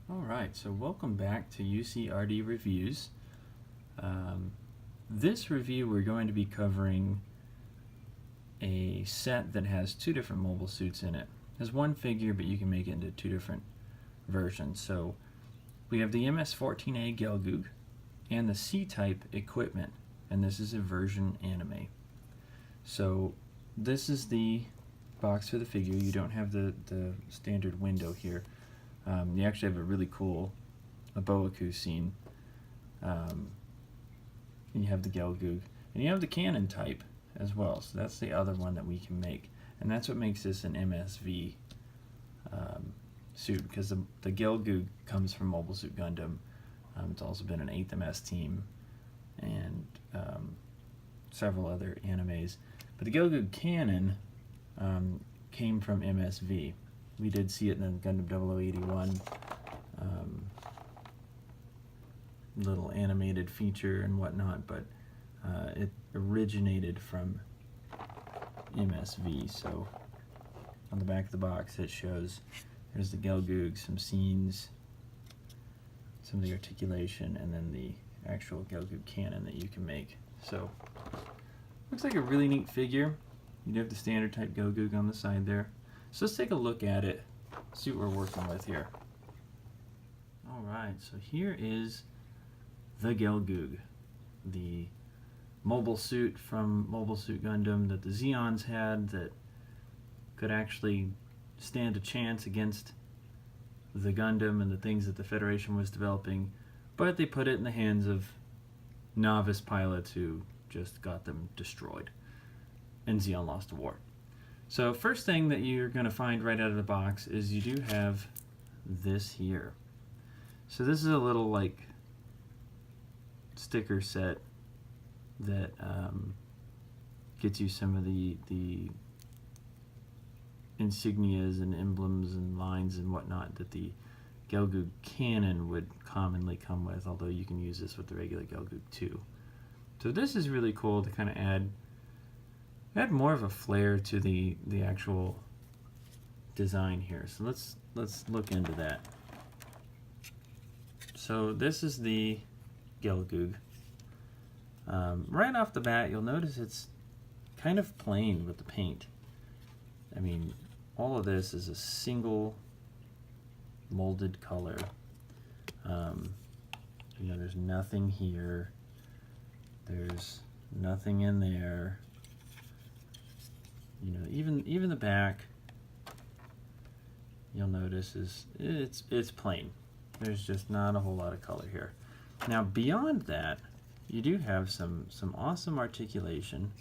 Alright, so welcome back to UCRD Reviews. This review we're going to be covering a set that has two different mobile suits in it. It has one figure, but you can make it into two different versions. So we have the MS-14A Gelgoog and the C-type equipment, and this is a version anime. So this is the box for the figure. You don't have the standard window here. You actually have a really cool Aboaku scene. And you have the Gelgoog, and you have the Canon type as well. So that's the other one that we can make, and that's what makes this an MSV suit, because the Gelgoog comes from Mobile Suit Gundam. It's also been an 8th MS team and several other animes. But the Gelgoog Cannon came from MSV. We did see it in the Gundam 0081 little animated feature and whatnot, but it originated from MSV. So on the back of the box it shows there's the Gelgoog, some scenes, some of the articulation, and then the actual Gelgoog Cannon that you can make. So looks like a really neat figure. You have the standard type Gelgoog on the side there. So let's take a look at it, see what we're working with here. Alright, so here is the Gelgoog, the mobile suit from Mobile Suit Gundam that the Zeons had that could actually stand a chance against the Gundam and the things that the Federation was developing, but they put it in the hands of novice pilots who just got them destroyed, and Zeon lost the war. So first thing that you're going to find right out of the box is you do have this here. So this is a little like sticker set that gets you some of the insignias and emblems and lines and whatnot that the Gelgoog Cannon would commonly come with, although you can use this with the regular Gelgoog too. So this is really cool to kind of add more of a flair to the actual design here. So let's look into that. So this is the Gelgoog. Right off the bat, you'll notice it's kind of plain with the paint. I mean, all of this is a single molded color. You know, there's nothing here. There's nothing in there. You know, even the back, you'll notice it's plain. There's just not a whole lot of color here. Now beyond that, you do have some awesome articulation.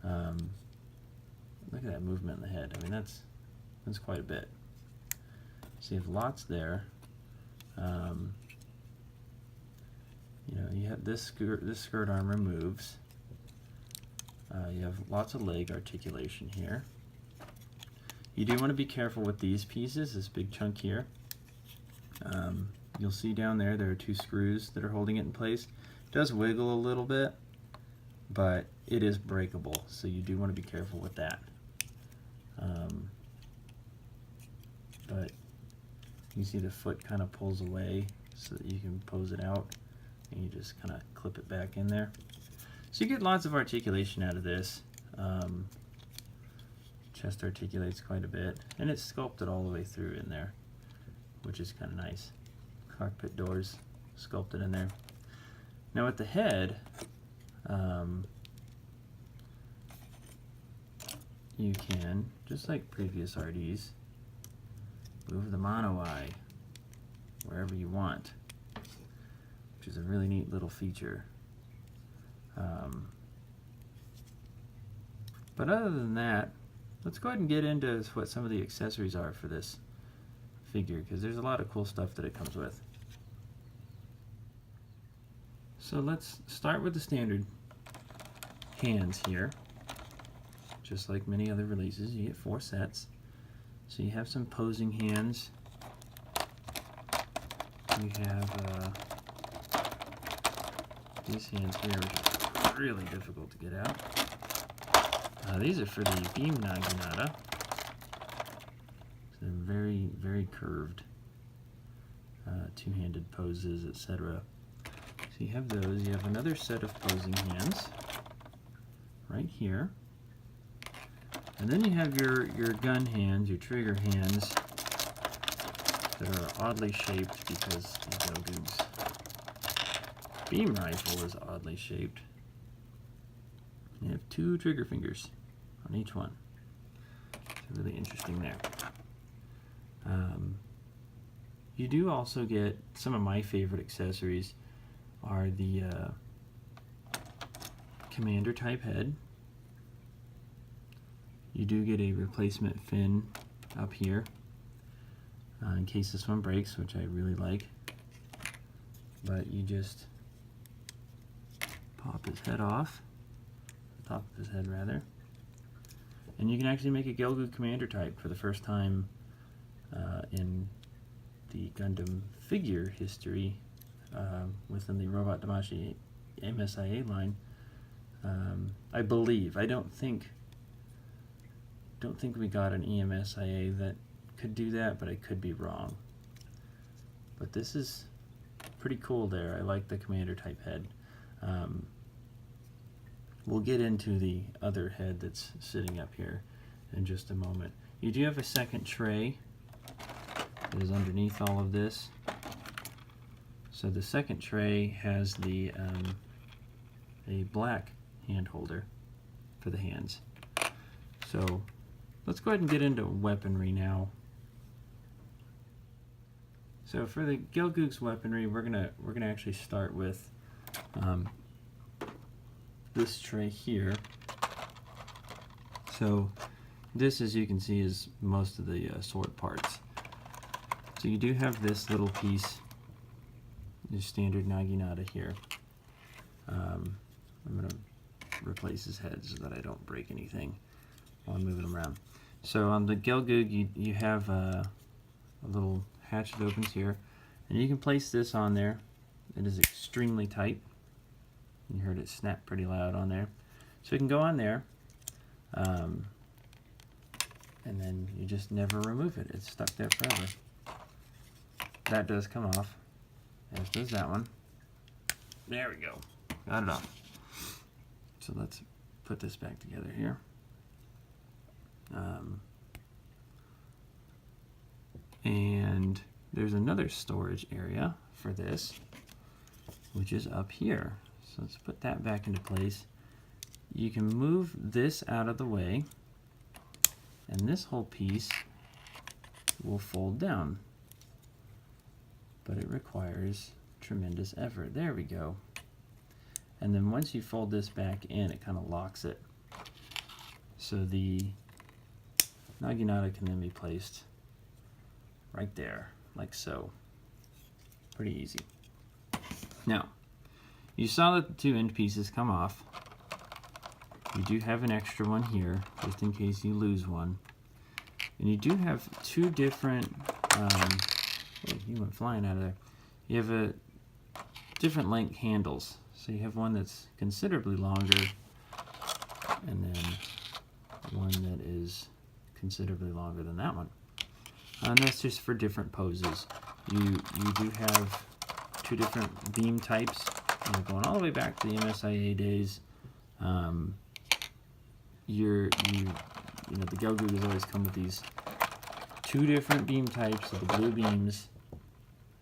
Look at that movement in the head. I mean, that's quite a bit. So you have lots there. You know, you have this skirt arm removes. You have lots of leg articulation here. You do want to be careful with these pieces, this big chunk here. You'll see down there are two screws that are holding it in place. It does wiggle a little bit, but it is breakable, so you do want to be careful with that. But you see the foot kind of pulls away so that you can pose it out, and you just kind of clip it back in there. So you get lots of articulation out of this. Chest articulates quite a bit, and it's sculpted all the way through in there, which is kind of nice. Cockpit doors sculpted in there. Now at the head, you can, just like previous RDs, move the mono eye wherever you want, which is a really neat little feature. But other than that, let's go ahead and get into what some of the accessories are for this figure, because there's a lot of cool stuff that it comes with. So let's start with the standard hands here. Just like many other releases, you get 4 sets. So you have some posing hands. You have these hands here, which are really difficult to get out. These are for the beam naginata. So they're very, very curved. two-handed poses, etc. So you have those. You have another set of posing hands right here. And then you have your gun hands, your trigger hands, that are oddly shaped because the Gelgoog's beam rifle is oddly shaped. You have 2 trigger fingers on each one. It's really interesting there. You do also get some of my favorite accessories are the commander type head. You do get a replacement fin up here in case this one breaks, which I really like. But you just pop his head off, the top of his head rather, and you can actually make a Gelgoog commander type for the first time in the Gundam figure history within the Robot Damashi MSIA line. I believe. I don't think we got an EMSIA that could do that, but I could be wrong. But this is pretty cool there. I like the commander type head. We'll get into the other head that's sitting up here in just a moment. You do have a second tray that is underneath all of this. So the second tray has the a black hand holder for the hands. So let's go ahead and get into weaponry now. So for the Gelgoog's weaponry, we're gonna actually start with this tray here. So this, as you can see, is most of the sword parts. So you do have this little piece, your standard Naginata here. I'm going to replace his head so that I don't break anything while I'm moving him around. So on the Gelgoog, you have a little hatch that opens here, and you can place this on there. It is extremely tight. You heard it snap pretty loud on there. So it can go on there, and then you just never remove it. It's stuck there forever. That does come off, as does that one. There we go. Got it off. So let's put this back together here. And there's another storage area for this, which is up here. So let's put that back into place. You can move this out of the way, and this whole piece will fold down. But it requires tremendous effort. There we go. And then once you fold this back in, it kind of locks it. So the Naginata can then be placed right there, like so. Pretty easy. Now, you saw that the 2 end pieces come off. You do have an extra one here, just in case you lose one. And you do have 2 different, oh, you went flying out of there. You have a different length handles. So you have one that's considerably longer, and then one that is considerably longer than that one. And that's just for different poses. You do have 2 different beam types, going all the way back to the MSIA days. The Gelgoog has always come with these 2 different beam types of the blue beams.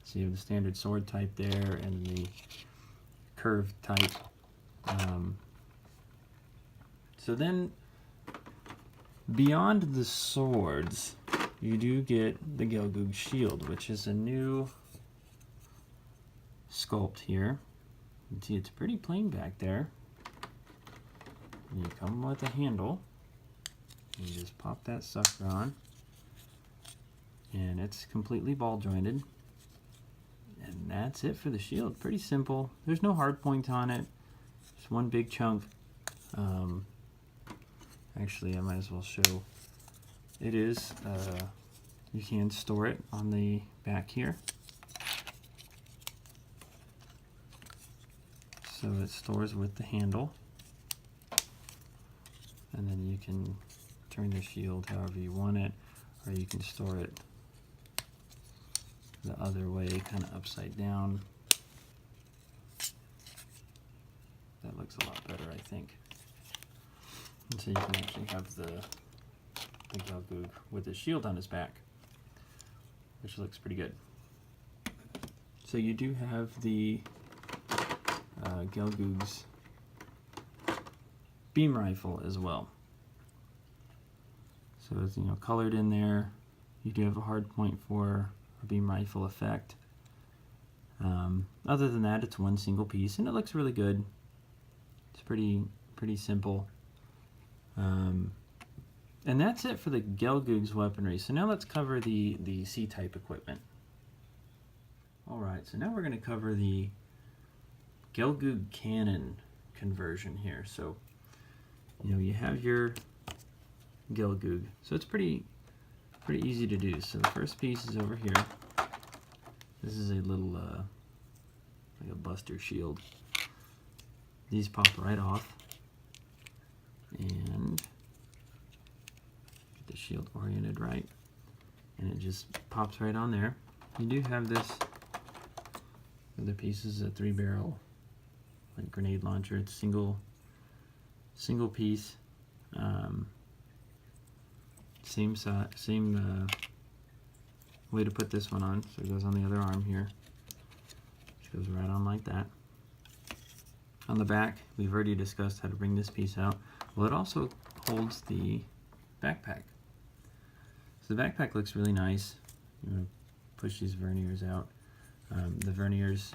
So you have the standard sword type there and the curved type. So then, beyond the swords, you do get the Gelgoog shield, which is a new sculpt here. You can see it's pretty plain back there. And you come with a handle. You just pop that sucker on, and it's completely ball jointed. And that's it for the shield. Pretty simple. There's no hard point on it. Just one big chunk. Actually, I might as well show. It is, you can store it on the back here. So it stores with the handle. And then you can turn the shield however you want it, or you can store it the other way, kind of upside down. That looks a lot better, I think. And so you can actually have the Gelgoog with his shield on his back, which looks pretty good. So you do have the Gelgoog's beam rifle as well. So it's, you know, colored in there. You do have a hard point for a beam rifle effect. Other than that, it's one single piece, and it looks really good. It's pretty simple. And that's it for the Gelgoog's weaponry. So now let's cover the C-type equipment. Alright, so now we're going to cover the Gelgoog Cannon conversion here. So, you know, you have your Gelgoog. So it's pretty easy to do. So the first piece is over here. This is a little, like a buster shield. These pop right off. And get the shield oriented right. And it just pops right on there. You do have this other piece is a 3-barrel like grenade launcher. It's single piece. Same way to put this one on. So it goes on the other arm here. Which goes right on like that. On the back, we've already discussed how to bring this piece out. Well, it also holds the backpack. So the backpack looks really nice. I'm going to push these verniers out. The verniers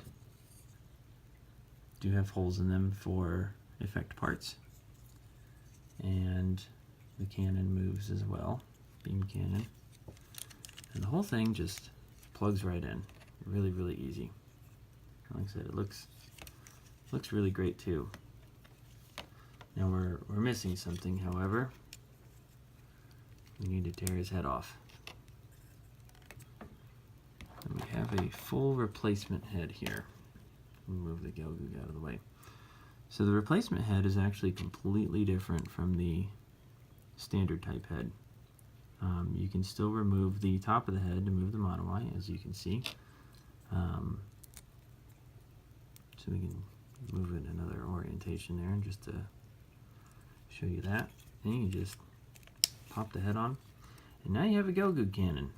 do have holes in them for effect parts. And the cannon moves as well, beam cannon. And the whole thing just plugs right in. Really easy. Like I said, it looks really great too. Now we're missing something, however. We need to tear his head off. And we have a full replacement head here. Move the Gelgoog out of the way. So the replacement head is actually completely different from the standard type head. You can still remove the top of the head to move the monowai, as you can see. So we can move it another orientation there, just to show you that. Then you just pop the head on, and now you have a Gelgoog cannon.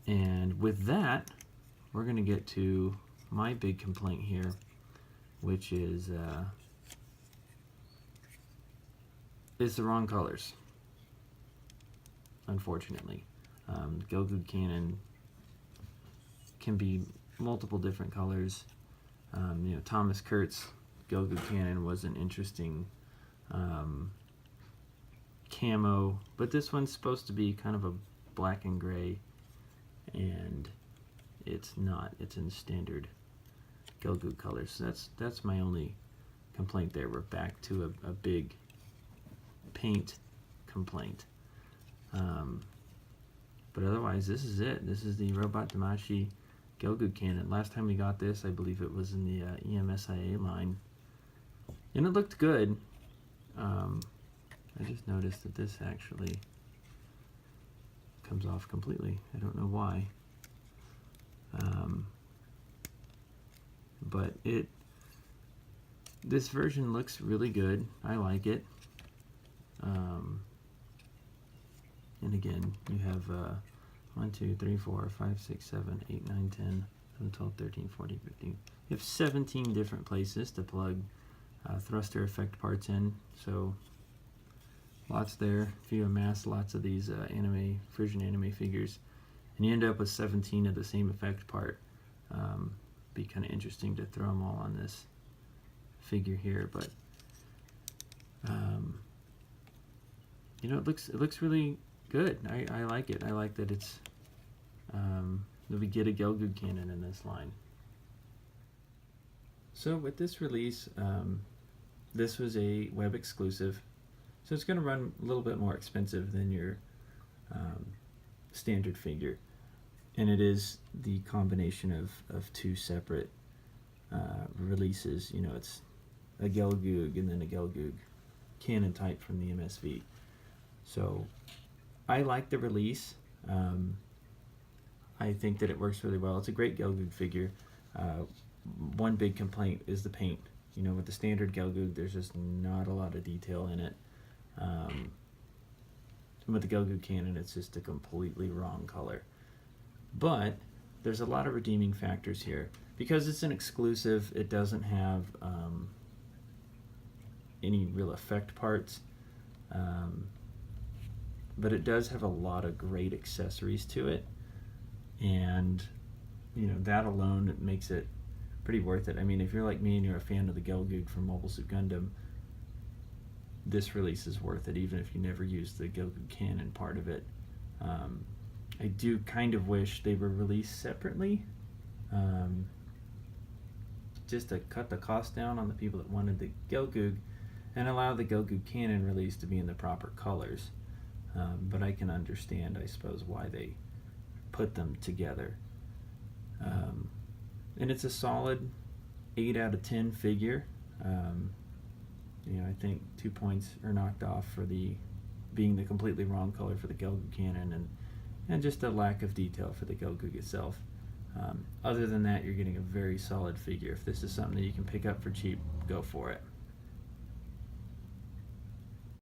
And with that, we're going to get to my big complaint here, which is it's the wrong colors, unfortunately. The Gelgoog cannon can be multiple different colors. You know, Thomas Kurtz's Gelgoog cannon was an interesting camo, but this one's supposed to be kind of a black and gray, and it's not. It's in standard Gelgoog colors. So that's my only complaint there. We're back to a big paint complaint. But otherwise, this is it. This is the Robot Damashi Gelgoog cannon. Last time we got this, I believe it was in the EMSIA line, and it looked good. I just noticed that this actually comes off completely. I don't know why. But this version looks really good. I like it. And again, you have 1, 2, 3, 4, 5, 6, 7, 8, 9, 10, 11, 12, 13, 14, 15. You have 17 different places to plug thruster effect parts in. So lots there. If you amass lots of these Frisian anime figures, and you end up with 17 of the same effect part, be kind of interesting to throw them all on this figure here. But you know, it looks really good. I like it. I like that it's that we get a Gelgoog cannon in this line. So with this release, this was a web exclusive, so it's going to run a little bit more expensive than your standard figure, and it is the combination of two separate releases. You know, it's a Gelgoog and then a Gelgoog Cannon type from the MSV. So I like the release. I think that it works really well. It's a great Gelgoog figure. One big complaint is the paint. You know, with the standard Gelgoog, there's just not a lot of detail in it. With the Gelgoog Cannon, it's just a completely wrong color. But there's a lot of redeeming factors here. Because it's an exclusive, it doesn't have any real effect parts. But it does have a lot of great accessories to it. And, you know, that alone makes it pretty worth it. I mean, if you're like me and you're a fan of the Gelgoog from Mobile Suit Gundam, this release is worth it, even if you never use the Gelgoog Cannon part of it. I do kind of wish they were released separately, just to cut the cost down on the people that wanted the Gelgoog and allow the Gelgoog Cannon release to be in the proper colors. But I can understand, I suppose, why they put them together. And it's a solid 8 out of 10 figure. You know, I think 2 points are knocked off for being the completely wrong color for the Gelgoog Cannon, and just a lack of detail for the Gelgoog itself. Other than that, you're getting a very solid figure. If this is something that you can pick up for cheap, go for it.